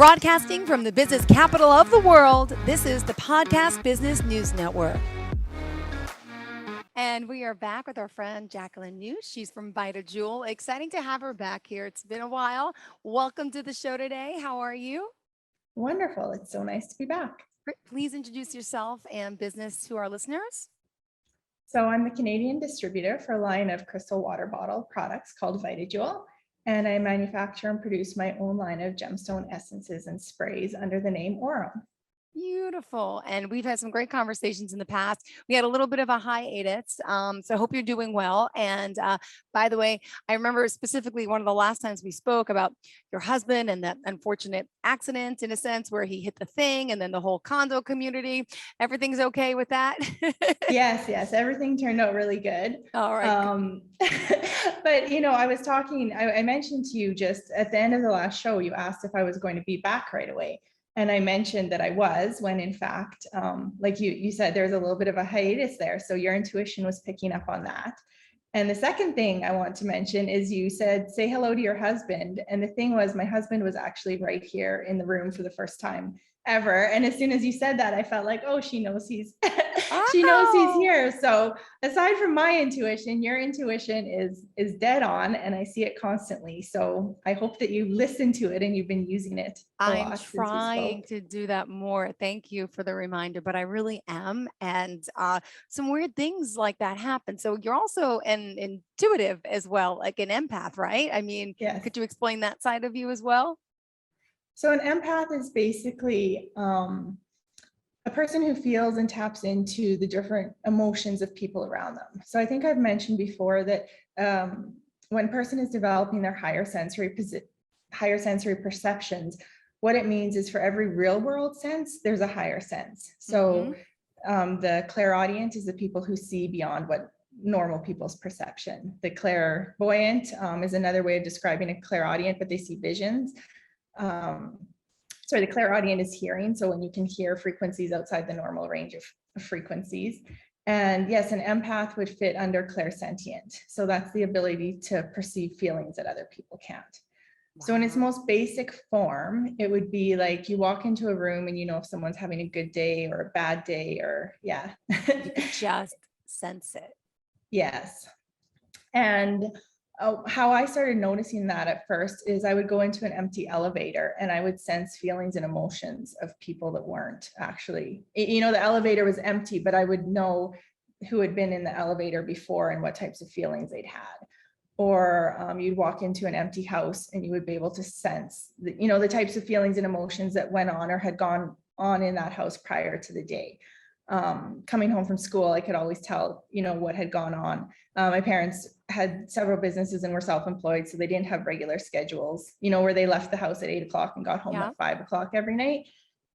Broadcasting from the business capital of the world, this is the Podcast Business News Network. And we are back with our friend Jacqueline New. She's from VitaJuwel. Exciting to have her back here. It's been a while. Welcome to the show today. How are you? Wonderful. It's so nice to be back. Please introduce yourself and business to our listeners. So I'm the Canadian distributor for a line of crystal water bottle products called VitaJuwel, and I manufacture and produce my own line of gemstone essences and sprays under the name Aurum. Beautiful. And we've had some great conversations in the past. We had a little bit of a hiatus. So I hope you're doing well. And by the way, I remember specifically one of the last times we spoke about your husband and that unfortunate accident, in a sense, where he hit the thing and then the whole condo community. Everything's okay with that? Yes. Everything turned out really good. All right. But, I was talking, I mentioned to you just at the end of the last show, you asked if I was going to be back right away. And I mentioned that I was, when in fact, like you said, there's a little bit of a hiatus there. So your intuition was picking up on that. And the second thing I want to mention is you said, say hello to your husband. And the thing was, my husband was actually right here in the room for the first time ever. And as soon as you said that, I felt like, oh, she knows he's she knows he's here. So aside from my intuition, your intuition is dead on, and I see it constantly. So I hope that you listen to it and you've been using it. I'm trying to do that more. Thank you for the reminder, but I really am. And some weird things like that happen. So you're also an intuitive as well, like an empath, right? I mean, yes. Could you explain that side of you as well? So an empath is basically a person who feels and taps into the different emotions of people around them. So I think I've mentioned before that when a person is developing their higher sensory perceptions, what it means is for every real world sense, there's a higher sense. So the clairaudient is the people who see beyond what normal people's perception. The clairvoyant is another way of describing a clairaudient, but they see visions. The clairaudient is hearing. So when you can hear frequencies outside the normal range of frequencies. And yes, an empath would fit under clairsentient. So that's the ability to perceive feelings that other people can't. Wow. So in its most basic form, it would be like you walk into a room and you know if someone's having a good day or a bad day, or yeah. You could just sense it. Yes. And how I started noticing that at first is I would go into an empty elevator and I would sense feelings and emotions of people that weren't actually, the elevator was empty, but I would know who had been in the elevator before and what types of feelings they'd had. Or you'd walk into an empty house and you would be able to sense the types of feelings and emotions that went on or had gone on in that house prior to the day. Coming home from school, I could always tell, what had gone on. My parents had several businesses and were self-employed, so they didn't have regular schedules, where they left the house at 8 o'clock and got home at 5 o'clock every night.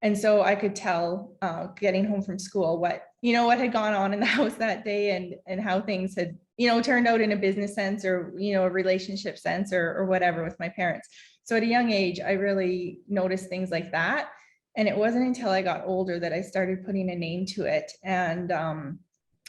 And so I could tell getting home from school what had gone on in the house that day and how things had, turned out in a business sense or, a relationship sense or whatever with my parents. So at a young age, I really noticed things like that. And it wasn't until I got older that I started putting a name to it and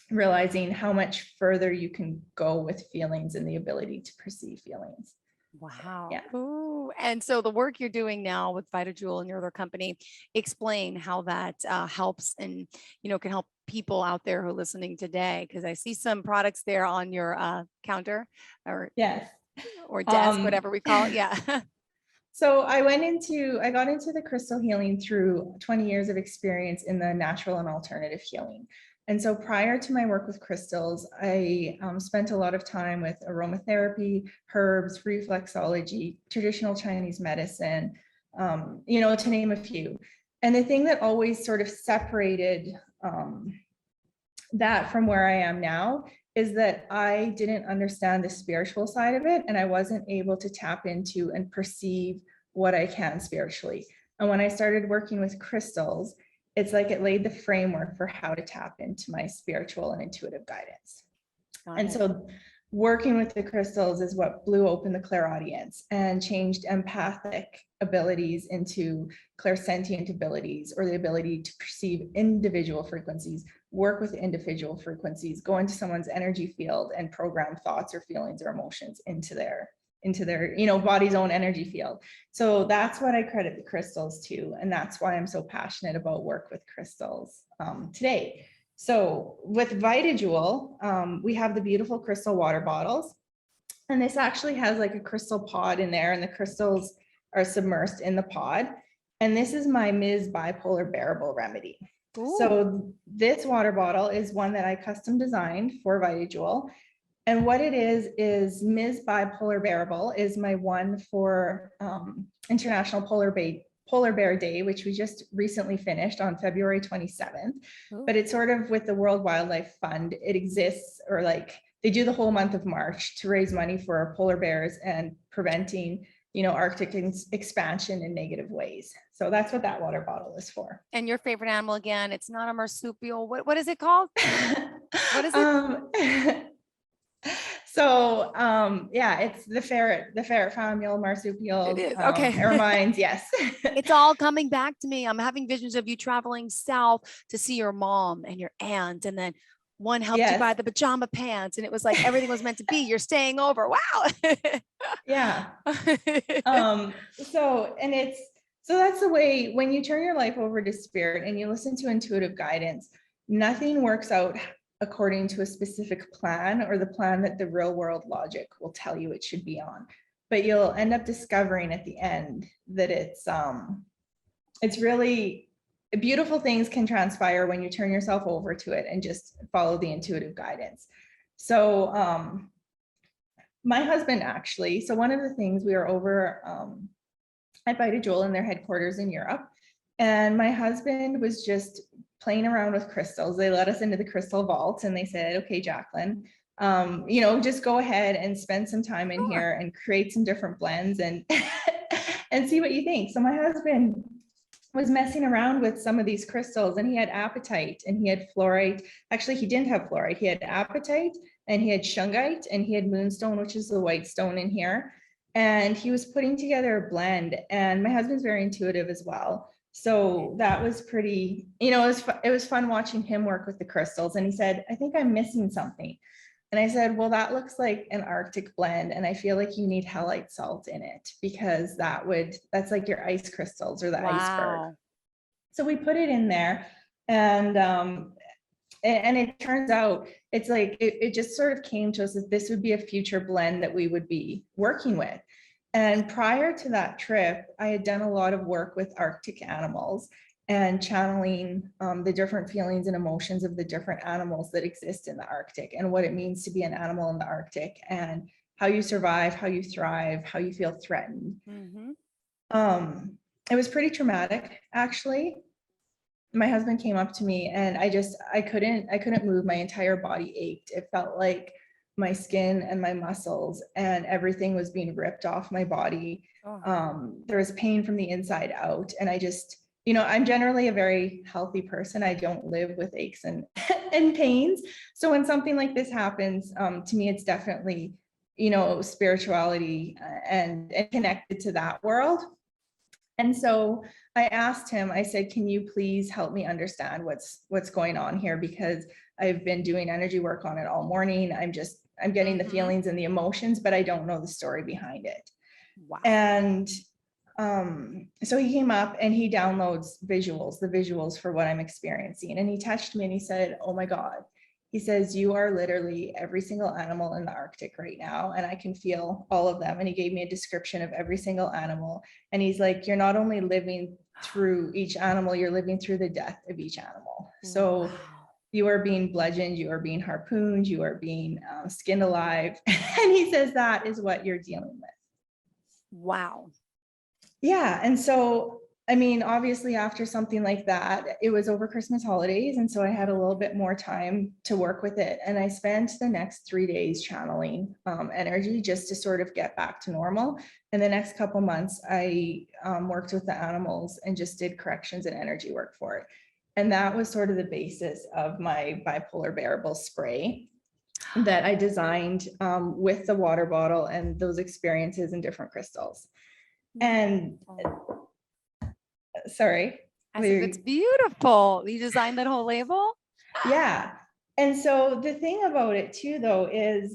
realizing how much further you can go with feelings and the ability to perceive feelings. Wow. Yeah. Ooh. And so the work you're doing now with VitaJuwel and your other company, explain how that helps and, can help people out there who are listening today. Because I see some products there on your counter or, yes, or desk, whatever we call it. Yeah. So I got into the crystal healing through 20 years of experience in the natural and alternative healing. And so prior to my work with crystals, I spent a lot of time with aromatherapy, herbs, reflexology, traditional Chinese medicine, to name a few. And the thing that always sort of separated that from where I am now is that I didn't understand the spiritual side of it, and I wasn't able to tap into and perceive what I can spiritually. And when I started working with crystals, it's like it laid the framework for how to tap into my spiritual and intuitive guidance. So working with the crystals is what blew open the clairaudience and changed empathic abilities into clairsentient abilities, or the ability to perceive individual frequencies, work with individual frequencies, go into someone's energy field and program thoughts or feelings or emotions into their into their, body's own energy field. So that's what I credit the crystals to. And that's why I'm so passionate about work with crystals today. So with VitaJuwel, we have the beautiful crystal water bottles. And this actually has like a crystal pod in there, and the crystals are submersed in the pod. And this is my Ms. Bipolar Bearable remedy. Ooh. So this water bottle is one that I custom designed for VitaJuwel. And what it is Ms. Bipolar Bearable is my one for International Polar Bear Day, which we just recently finished on February 27th. Ooh. But it's sort of with the World Wildlife Fund. It exists, or like they do the whole month of March to raise money for polar bears and preventing, Arctic expansion in negative ways. So that's what that water bottle is for. And your favorite animal again? It's not a marsupial. What is it called? What is it? So yeah, it's the ferret family, marsupial. It is. Okay. Ermines, yes. It's all coming back to me. I'm having visions of you traveling south to see your mom and your aunt, and then one helped you buy the pajama pants, and it was like everything was meant to be. You're staying over. Wow. Yeah. So that's the way, when you turn your life over to spirit and you listen to intuitive guidance, nothing works out according to a specific plan or the plan that the real world logic will tell you it should be on. But you'll end up discovering at the end that it's really beautiful. Things can transpire when you turn yourself over to it and just follow the intuitive guidance. So my husband actually, so one of the things, we were over at VitaJuwel in their headquarters in Europe, and my husband was just playing around with crystals. They let us into the crystal vault and they said, okay, Jacqueline, just go ahead and spend some time in here and create some different blends and and see what you think. So my husband was messing around with some of these crystals, and he had apatite and he had fluorite. Actually, he didn't have fluorite. He had apatite and he had shungite and he had moonstone, which is the white stone in here. And he was putting together a blend, and my husband's very intuitive as well. So that was pretty, it was fun watching him work with the crystals. And he said, I think I'm missing something. And I said, well, that looks like an Arctic blend. And I feel like you need halite salt in it, because that's like your ice crystals or the iceberg. So we put it in there, and it turns out it's like, it just sort of came to us that this would be a future blend that we would be working with. And prior to that trip, I had done a lot of work with Arctic animals and channeling the different feelings and emotions of the different animals that exist in the Arctic, and what it means to be an animal in the Arctic, and how you survive, how you thrive, how you feel threatened. Mm-hmm. It was pretty traumatic, actually. My husband came up to me and I couldn't move. My entire body ached. It felt like my skin and my muscles and everything was being ripped off my body. There was pain from the inside out. And I just, I'm generally a very healthy person. I don't live with aches and pains. So when something like this happens, to me, it's definitely, spirituality and connected to that world. And so I asked him, I said, can you please help me understand what's going on here? Because I've been doing energy work on it all morning. I'm getting the feelings and the emotions, but I don't know the story behind it. Wow. And so he came up and he downloads the visuals for what I'm experiencing. And he touched me and he said, oh my God. He says, you are literally every single animal in the Arctic right now. And I can feel all of them. And he gave me a description of every single animal. And he's like, you're not only living through each animal, you're living through the death of each animal. So you are being bludgeoned, you are being harpooned, you are being skinned alive. And he says, that is what you're dealing with. Wow. Yeah. And so, I mean, obviously after something like that, it was over Christmas holidays. And so I had a little bit more time to work with it. And I spent the next 3 days channeling energy just to sort of get back to normal. And the next couple months, I worked with the animals and just did corrections and energy work for it. And that was sort of the basis of my bipolar bearable spray that I designed with the water bottle and those experiences and different crystals. And sorry. I said, it's beautiful. You designed that whole label? Yeah. And so the thing about it too, though, is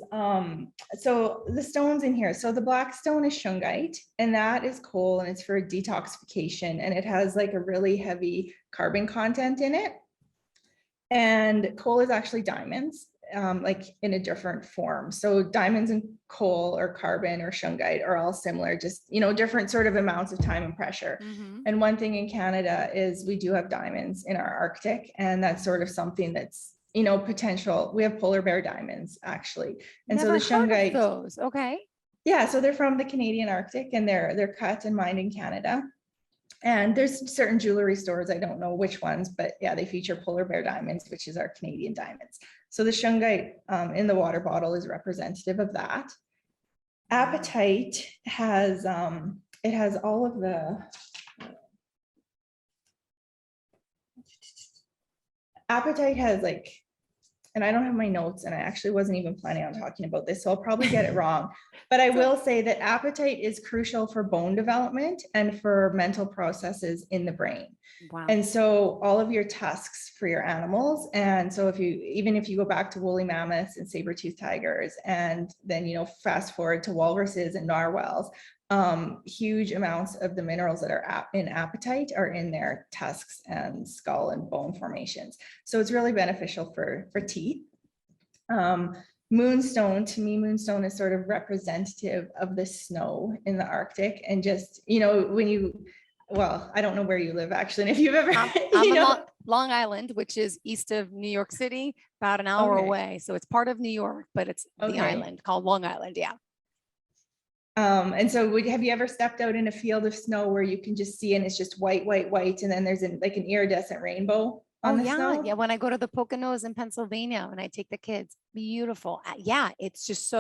so the stones in here. So the black stone is shungite, and that is coal, and it's for detoxification, and it has like a really heavy carbon content in it. And coal is actually diamonds, like in a different form. So diamonds and coal or carbon or shungite are all similar, just, different sort of amounts of time and pressure. Mhm. And one thing in Canada is we do have diamonds in our Arctic, and that's sort of something that's, potential. We have polar bear diamonds actually. And so Never the heard of shungite, those. Okay. yeah, so they're from the Canadian Arctic, and they're cut and mined in Canada. And there's certain jewelry stores, I don't know which ones, but yeah, they feature polar bear diamonds, which is our Canadian diamonds. So the shungite in the water bottle is representative of that. Apatite has, it has all of the, apatite has like, and I don't have my notes, and I actually wasn't even planning on talking about this, so I'll probably get it wrong. But I will say that apatite is crucial for bone development and for mental processes in the brain. Wow. And so all of your tusks for your animals. And so even if you go back to woolly mammoths and saber-toothed tigers, and then, fast forward to walruses and narwhals, huge amounts of the minerals that are in apatite are in their tusks and skull and bone formations. So it's really beneficial for teeth. Moonstone, to me, moonstone is sort of representative of the snow in the Arctic. And just, well, I don't know where you live actually. And if you've ever, I'm in Long Island, which is east of New York City, about an hour away. So it's part of New York, but it's the island called Long Island. Yeah. And so have you ever stepped out in a field of snow where you can just see, and it's just white, white, white, and then there's like an iridescent rainbow on the snow? Yeah. When I go to the Poconos in Pennsylvania, and I take the kids, beautiful. Yeah. It's just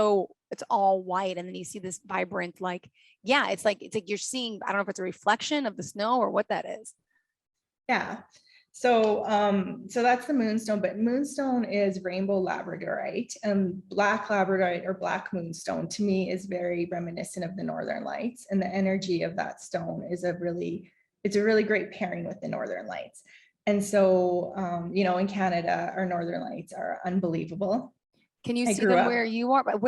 it's all white. And then you see this vibrant, it's like you're seeing, I don't know if it's a reflection of the snow or what that is. Yeah. So, so that's the moonstone, but moonstone is rainbow labradorite, and black labradorite or black moonstone to me is very reminiscent of the Northern Lights, and the energy of that stone is it's a really great pairing with the Northern Lights. And so, in Canada, our Northern Lights are unbelievable. Can you see them where you are? But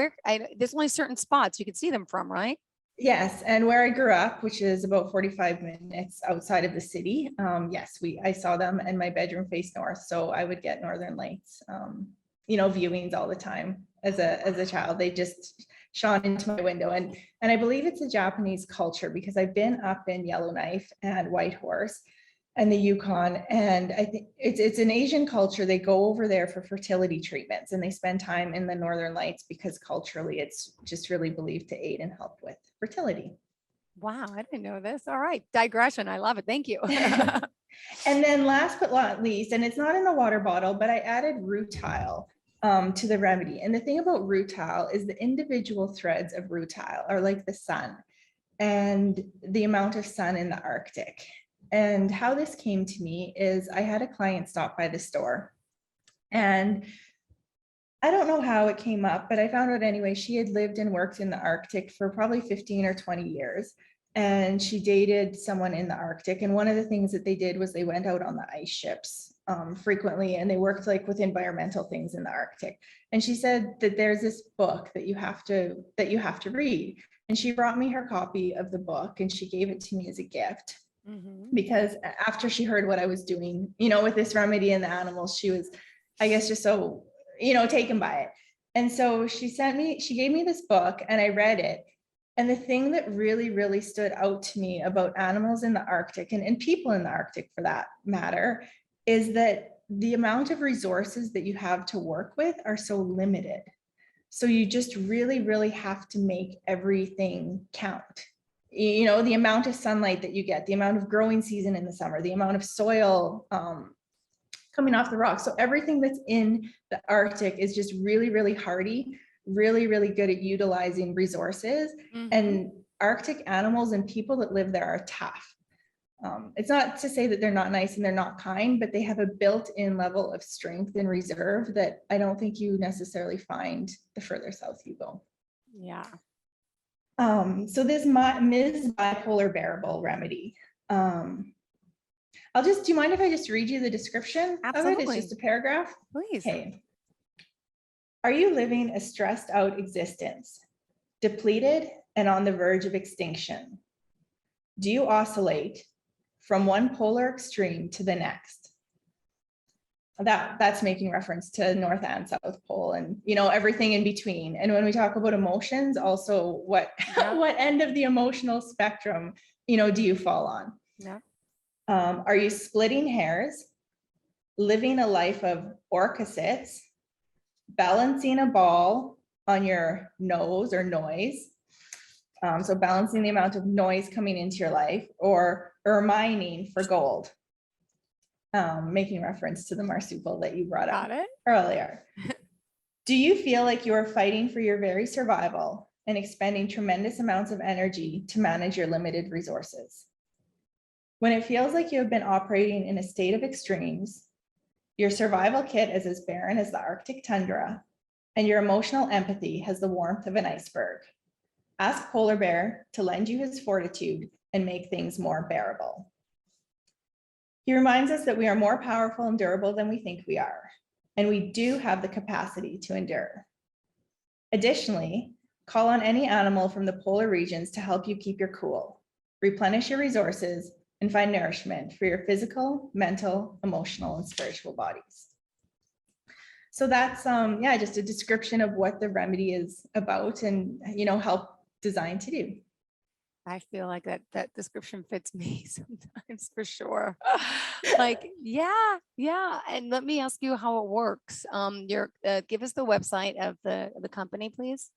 there's only certain spots you can see them from, right? Yes, and where I grew up, which is about 45 minutes outside of the city, yes, I saw them, and my bedroom faced north, so I would get Northern Lights, viewings all the time as a child. They just shone into my window, and I believe it's a Japanese culture, because I've been up in Yellowknife and Whitehorse and the Yukon, and I think it's an Asian culture. They go over there for fertility treatments, and they spend time in the Northern Lights because culturally it's just really believed to aid and help with fertility. Wow, I didn't know this. All right, digression. I love it. Thank you. And then last but not least, and it's not in the water bottle, but I added rutile to the remedy. And the thing about rutile is the individual threads of rutile are like the sun, and the amount of sun in the Arctic. And how this came to me is I had a client stop by the store, and I don't know how it came up, but I found out anyway. She had lived and worked in the Arctic for probably 15 or 20 years. And she dated someone in the Arctic. And one of the things that they did was they went out on the ice ships frequently, and they worked with environmental things in the Arctic. And she said that there's this book that you have to read. And she brought me her copy of the book, and she gave it to me as a gift. Because after she heard what I was doing, with this remedy and the animals, she was, I guess, just so, taken by it. And so she gave me this book, and I read it. And the thing that really, really stood out to me about animals in the Arctic, and people in the Arctic for that matter, is that the amount of resources that you have to work with are so limited. So you just really, really have to make everything count. The amount of sunlight that you get, the amount of growing season in the summer, the amount of soil coming off the rocks. So everything that's in the Arctic is just really, really hardy, really, really good at utilizing resources. And Arctic animals and people that live there are tough. It's not to say that they're not nice and they're not kind, but they have a built-in level of strength and reserve that I don't think you necessarily find the further south you go. Yeah. So this Ms. Bipolar Bearable remedy. Do you mind if I just read you the description of it? It's just a paragraph. Please. Okay. Are you living a stressed out existence, depleted and on the verge of extinction? Do you oscillate from one polar extreme to the next? That's making reference to North and South Pole and, you know, everything in between. And when we talk about emotions, also what Yeah. what end of the emotional spectrum, you know, do you fall on? Yeah. Are you splitting hairs, living a life of orchesits, balancing a ball on your nose or noise? So balancing the amount of noise coming into your life, or mining for gold, making reference to the marsupial that you brought up earlier. Do you feel like you are fighting for your very survival and expending tremendous amounts of energy to manage your limited resources? When it feels like you have been operating in a state of extremes, your survival kit is as barren as the Arctic tundra, and your emotional empathy has the warmth of an iceberg, ask Polar Bear to lend you his fortitude and make things more bearable. He reminds us that we are more powerful and durable than we think we are, and we do have the capacity to endure. Additionally, call on any animal from the polar regions to help you keep your cool, replenish your resources, and find nourishment for your physical, mental, emotional, and spiritual bodies. So that's yeah, just a description of what the remedy is about and, you know, help designed to do. I feel like that description fits me sometimes for sure. Like, yeah. And let me ask you how it works. Give us the website of the company, please.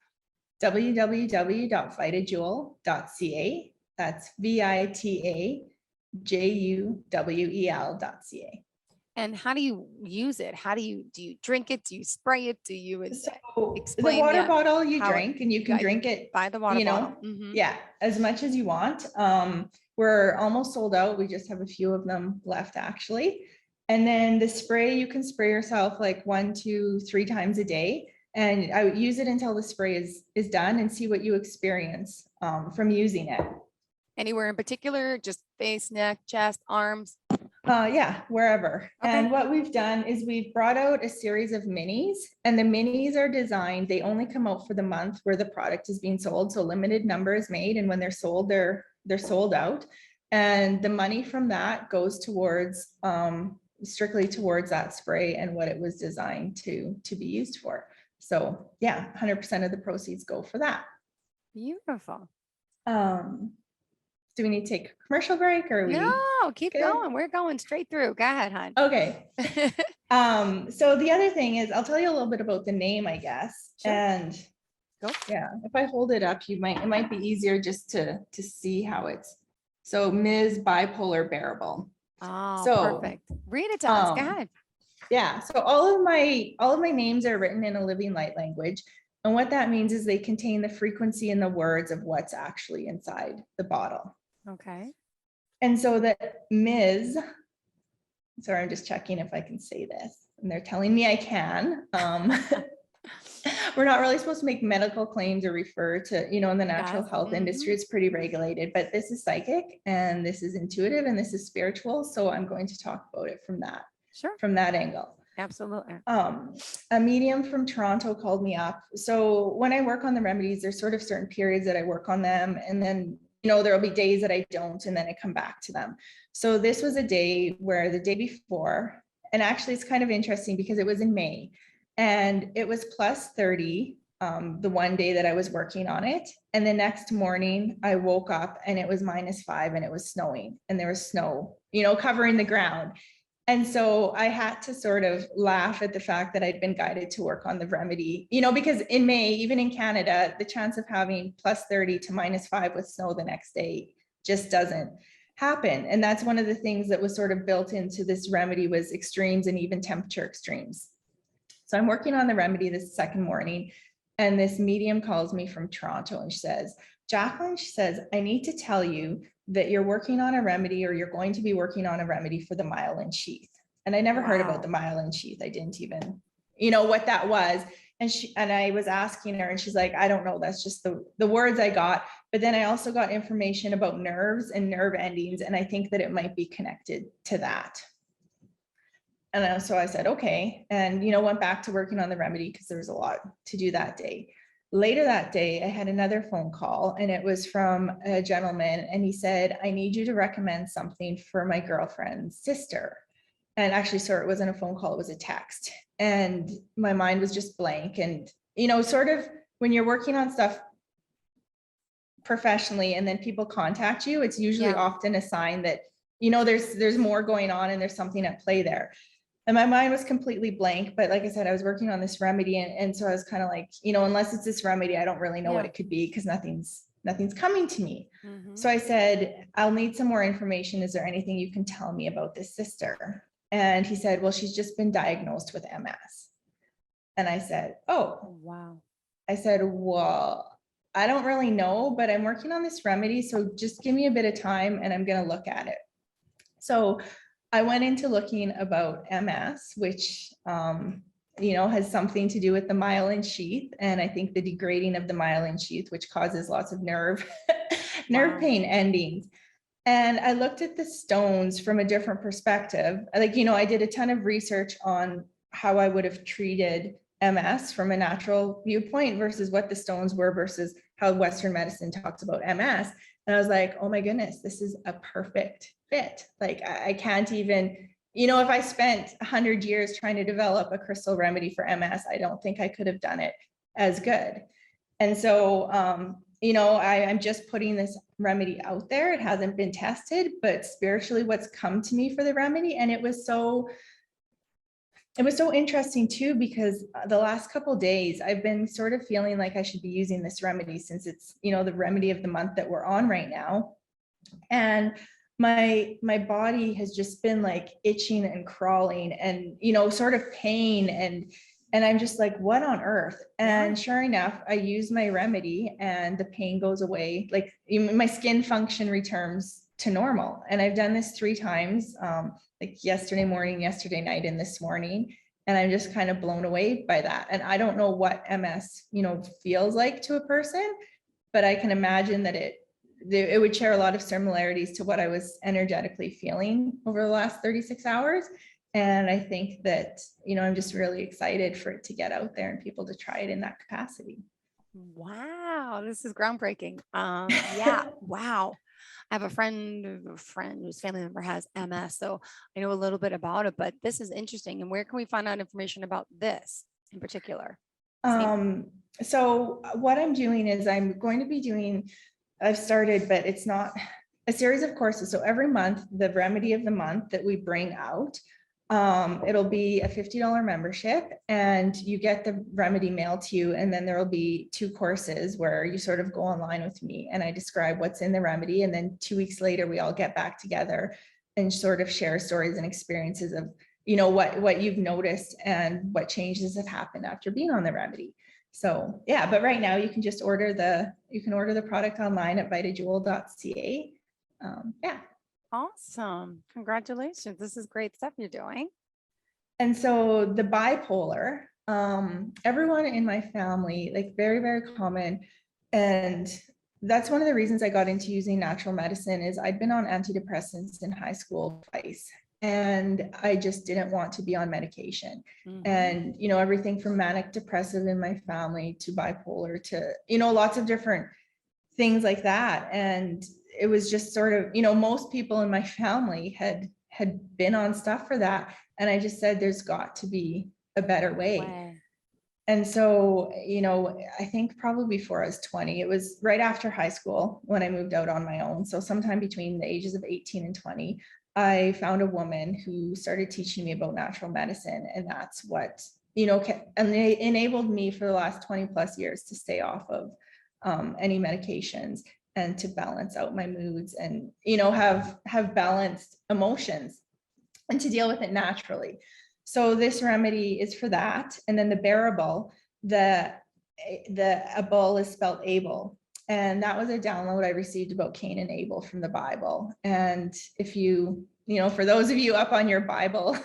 www.VitaJuwel.ca. That's VitaJuwel.ca. And how do you use it? Do you drink it? Do you spray it? Do you So explain the water bottle you drink, and you can guys drink it, by the water you know, bottle? Mhm. yeah, as much as you want. We're almost sold out. We just have a few of them left actually. And then the spray, you can spray yourself like 1, 2, 3 times a day. And I would use it until the spray is done and see what you experience from using it. Anywhere in particular? Just face, neck, chest, arms? Yeah, wherever. Okay. And what we've done is we've brought out a series of minis, and the minis are designed, they only come out for the month where the product is being sold. So limited number is made, and when they're sold, they're sold out. And the money from that goes towards strictly towards that spray and what it was designed to be used for. So yeah, 100% of the proceeds go for that. Beautiful. Do we need to take a commercial break, or are we No, keep good? going. We're going straight through. Go ahead, hon. Okay. So the other thing is, I'll tell you a little bit about the name, I guess. Sure. And Go. Yeah, if I hold it up, it might be easier just to see how it's. So Ms. Bipolar Bearable. Oh, So, perfect. Read it to us. Go ahead. Yeah, so all of my names are written in a living light language. And what that means is they contain the frequency and the words of what's actually inside the bottle. Okay. And so that Ms. Sorry, I'm just checking if I can say this. And they're telling me I can. We're not really supposed to make medical claims or refer to, you know, in the natural health industry, it's pretty regulated, but this is psychic and this is intuitive and this is spiritual. So I'm going to talk about it from that, from that angle. Absolutely. A medium from Toronto called me up. So when I work on the remedies, there's sort of certain periods that I work on them, and then, you know, there'll be days that I don't, and then I come back to them. So this was a day where the day before, and actually it's kind of interesting because it was in May, and it was plus 30 the one day that I was working on it. And the next morning I woke up and it was -5 and it was snowing, and there was snow, you know, covering the ground. And so I had to sort of laugh at the fact that I'd been guided to work on the remedy, you know, because in May, even in Canada, the chance of having plus 30 to -5 with snow the next day just doesn't happen. And that's one of the things that was sort of built into this remedy, was extremes and even temperature extremes. So I'm working on the remedy this second morning, and this medium calls me from Toronto and she says, Jacqueline, she says, I need to tell you that you're working on a remedy, or you're going to be working on a remedy for the myelin sheath. And I never heard about the myelin sheath. I didn't even, you know, what that was. And I was asking her, and she's like, I don't know. That's just the words I got. But then I also got information about nerves and nerve endings. And I think that it might be connected to that. so I said, okay. And, went back to working on the remedy because there was a lot to do that day. Later that day, I had another phone call, and it was from a gentleman, and he said, I need you to recommend something for my girlfriend's sister. And actually, sorry, it wasn't a phone call, it was a text. And my mind was just blank. And, sort of when you're working on stuff professionally and then people contact you, it's usually often a sign that, there's more going on and there's something at play there. And my mind was completely blank. But like I said, I was working on this remedy. And so I was kind of like, unless it's this remedy, I don't really know what it could be, because nothing's coming to me. So I said, I'll need some more information. Is there anything you can tell me about this sister? And he said, well, she's just been diagnosed with MS. And I said, oh, wow. I said, well, I don't really know, but I'm working on this remedy. So just give me a bit of time and I'm going to look at it. So I went into looking about MS, which, has something to do with the myelin sheath. And I think the degrading of the myelin sheath, which causes lots of nerve pain endings. And I looked at the stones from a different perspective. Like, I did a ton of research on how I would have treated MS from a natural viewpoint versus what the stones were versus how Western medicine talks about MS. And I was like, oh my goodness, this is a perfect fit. Like, I can't even, if I spent 100 years trying to develop a crystal remedy for MS, I don't think I could have done it as good. And so, I'm just putting this remedy out there. It hasn't been tested, but spiritually what's come to me for the remedy. And it was so interesting too, because the last couple of days I've been sort of feeling like I should be using this remedy, since it's, the remedy of the month that we're on right now. And my body has just been like itching and crawling and, sort of pain. And I'm just like, what on earth? And sure enough, I use my remedy and the pain goes away. Like, my skin function returns to normal. And I've done this 3 times, like yesterday morning, yesterday night, and this morning. And I'm just kind of blown away by that. And I don't know what MS, feels like to a person, but I can imagine that it would share a lot of similarities to what I was energetically feeling over the last 36 hours. And I think that, I'm just really excited for it to get out there and people to try it in that capacity. Wow, this is groundbreaking. Yeah, wow. I have a friend whose family member has MS, so I know a little bit about it, but this is interesting. And where can we find out information about this in particular? So what I'm doing is I've started, but it's not a series of courses. So every month, the remedy of the month that we bring out, it'll be a $50 membership, and you get the remedy mailed to you. And then there will be 2 courses where you sort of go online with me and I describe what's in the remedy. And then 2 weeks later, we all get back together and sort of share stories and experiences of, what you've noticed and what changes have happened after being on the remedy. So yeah, but right now you can just order the product online at VitaJuwel.ca. Yeah. Awesome. Congratulations. This is great stuff you're doing. And so the bipolar, everyone in my family, like very, very common. And that's one of the reasons I got into using natural medicine is I'd been on antidepressants in high school twice. And I just didn't want to be on medication. And, everything from manic depressive in my family to bipolar to, lots of different things like that. And it was just sort of, most people in my family had been on stuff for that. And I just said, there's got to be a better way. And so, I think probably before I was 20, it was right after high school when I moved out on my own. So sometime between the ages of 18 and 20, I found a woman who started teaching me about natural medicine. And that's what, and they enabled me for the last 20 plus years to stay off of any medications and to balance out my moods and, have balanced emotions and to deal with it naturally. So this remedy is for that. And then the bearable, the able is spelled able. And that was a download I received about Cain and Abel from the Bible. And if for those of you up on your Bible,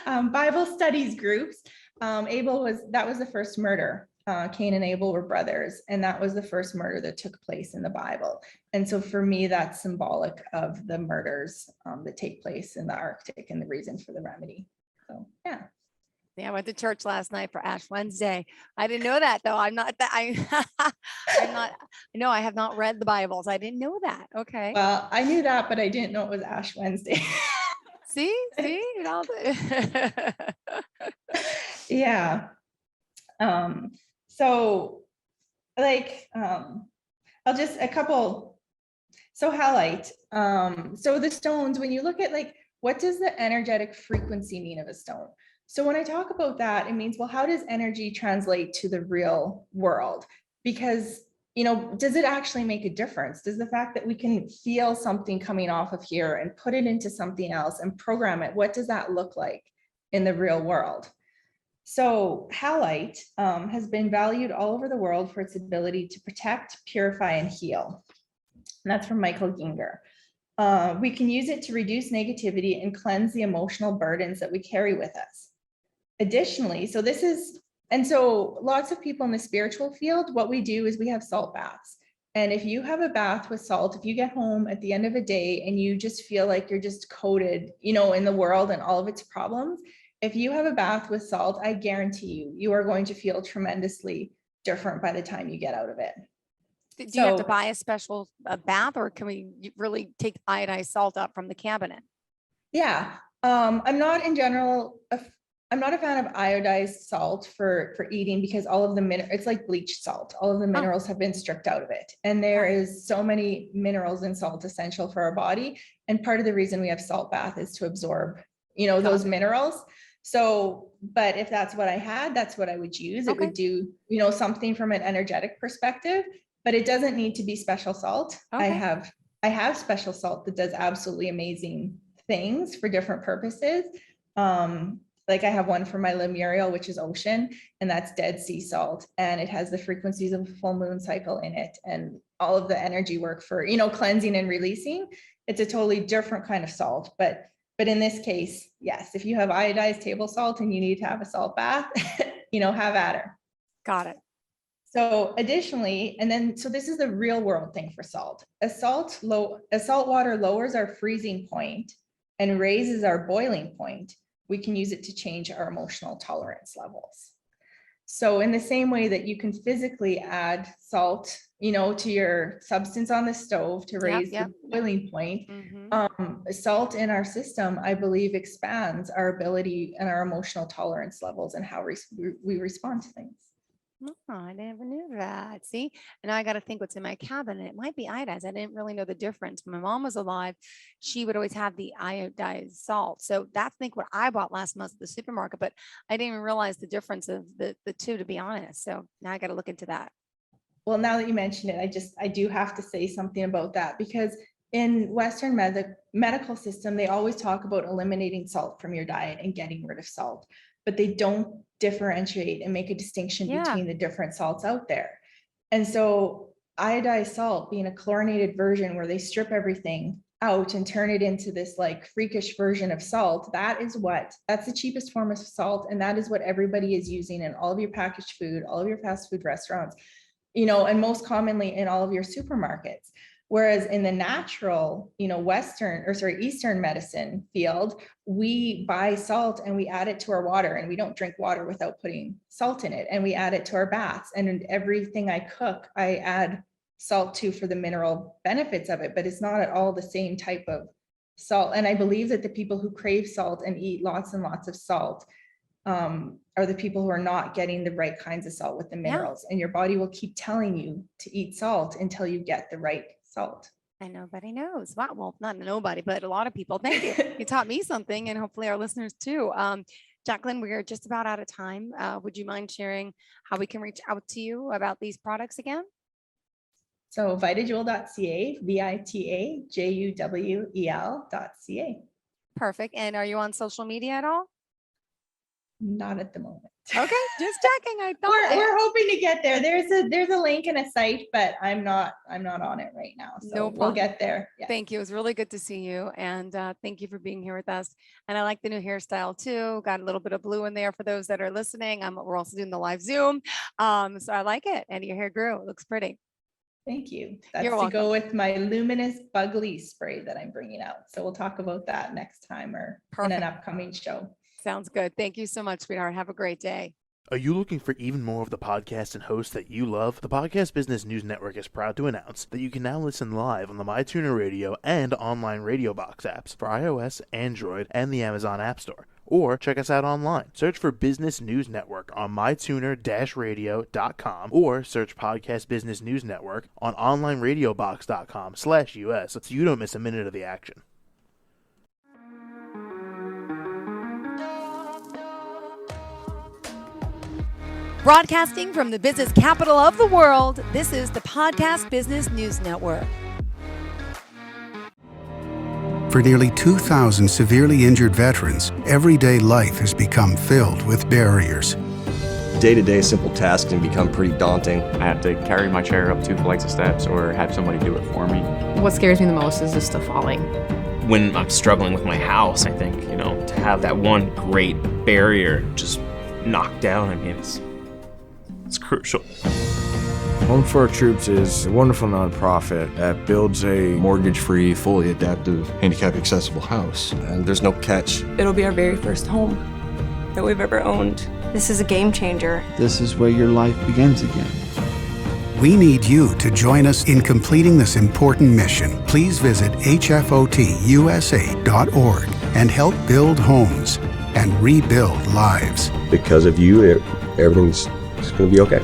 Bible studies groups, that was the first murder. Cain and Abel were brothers, and that was the first murder that took place in the Bible. And so for me, that's symbolic of the murders that take place in the Arctic and the reason for the remedy. So, yeah. Yeah, I went to church last night for Ash Wednesday. I didn't know that though. I'm not that I'm not, no, I have not read the Bibles. I didn't know that. Okay. Well, I knew that, but I didn't know it was Ash Wednesday. See, you know. Yeah. So like, I'll just a couple. So halite. So the stones, when you look at like, what does the energetic frequency mean of a stone? So when I talk about that, it means, well, how does energy translate to the real world? Because, does it actually make a difference? Does the fact that we can feel something coming off of here and put it into something else and program it, what does that look like in the real world? So halite has been valued all over the world for its ability to protect, purify, and heal. And that's from Michael Ginger. We can use it to reduce negativity and cleanse the emotional burdens that we carry with us. Additionally, so lots of people in the spiritual field, what we do is we have salt baths. And if you have a bath with salt, if you get home at the end of a day and you just feel like you're just coated, in the world and all of its problems, if you have a bath with salt, I guarantee you are going to feel tremendously different by the time you get out of it. Do you have to buy a special bath, or can we really take iodized salt up from the cabinet? Yeah, I'm not in general, I'm not a fan of iodized salt for eating, because all of the it's like bleached salt. All of the minerals have been stripped out of it. And there is so many minerals in salt essential for our body. And part of the reason we have salt bath is to absorb, those minerals. So, but if that's what I had, that's what I would use. It would do, something from an energetic perspective, but it doesn't need to be special salt. I have special salt that does absolutely amazing things for different purposes. Like I have one for my Lemurial, which is ocean, and that's Dead Sea salt. And it has the frequencies of a full moon cycle in it and all of the energy work for, cleansing and releasing. It's a totally different kind of salt. But in this case, yes, if you have iodized table salt and you need to have a salt bath, have at her. Got it. So additionally, so this is the real world thing for salt. Salt water lowers our freezing point and raises our boiling point. We can use it to change our emotional tolerance levels. So in the same way that you can physically add salt, to your substance on the stove to raise the boiling point, salt in our system, I believe, expands our ability and our emotional tolerance levels and how we respond to things. Oh, I never knew that. See, and now I got to think what's in my cabinet. It might be iodized. I didn't really know the difference. When my mom was alive, she would always have the iodized salt. So that's, I think, what I bought last month at the supermarket, but I didn't even realize the difference of the two, to be honest. So now I got to look into that. Well, now that you mention it, I do have to say something about that, because in Western medical system, they always talk about eliminating salt from your diet and getting rid of salt, but they don't differentiate and make a distinction between the different salts out there. And so iodized salt being a chlorinated version where they strip everything out and turn it into this like freakish version of salt, that's the cheapest form of salt. And that is what everybody is using in all of your packaged food, all of your fast food restaurants, and most commonly in all of your supermarkets. Whereas in the natural, Eastern medicine field, we buy salt and we add it to our water, and we don't drink water without putting salt in it. And we add it to our baths, and in everything I cook, I add salt to for the mineral benefits of it, but it's not at all the same type of salt. And I believe that the people who crave salt and eat lots and lots of salt are the people who are not getting the right kinds of salt with the minerals. And your body will keep telling you to eat salt until you get the right salt. And nobody knows. Wow. Well, not nobody, but a lot of people. Thank you. You taught me something, and hopefully our listeners too. Jacqueline, we are just about out of time. Would you mind sharing how we can reach out to you about these products again? So VitaJuwel.ca, VitaJuwel.ca. Perfect. And are you on social media at all? Not at the moment. Okay, just checking. I thought we're hoping to get there. There's a link and a site, but I'm not on it right now. So we'll get there. Yeah. Thank you. It was really good to see you, and thank you for being here with us. And I like the new hairstyle too. Got a little bit of blue in there for those that are listening. We're also doing the live Zoom, so I like it. And your hair grew. It looks pretty. Thank you. That's to go with my luminous bug leaf spray that I'm bringing out. So we'll talk about that next time or in an upcoming show. Sounds good. Thank you so much, sweetheart. Have a great day. Are you looking for even more of the podcasts and hosts that you love? The Podcast Business News Network is proud to announce that you can now listen live on the MyTuner Radio and online Radio Box apps for iOS, Android, and the Amazon App Store. Or check us out online. Search for Business News Network on mytuner-radio.com or search Podcast Business News Network on onlineradiobox.com/US so you don't miss a minute of the action. Broadcasting from the business capital of the world, this is the Podcast Business News Network. For nearly 2,000 severely injured veterans, everyday life has become filled with barriers. Day-to-day simple tasks can become pretty daunting. I have to carry my chair up 2 flights of steps or have somebody do it for me. What scares me the most is just the falling. When I'm struggling with my house, I think, to have that one great barrier just knocked down, it's crucial. Home for Our Troops is a wonderful nonprofit that builds a Mortgage-free, fully adaptive, handicap-accessible house. And there's no catch. It'll be our very first home that we've ever owned. This is a game changer. This is where your life begins again. We need you to join us in completing this important mission. Please visit hfotusa.org and help build homes and rebuild lives. Because of you, everything's going to be okay.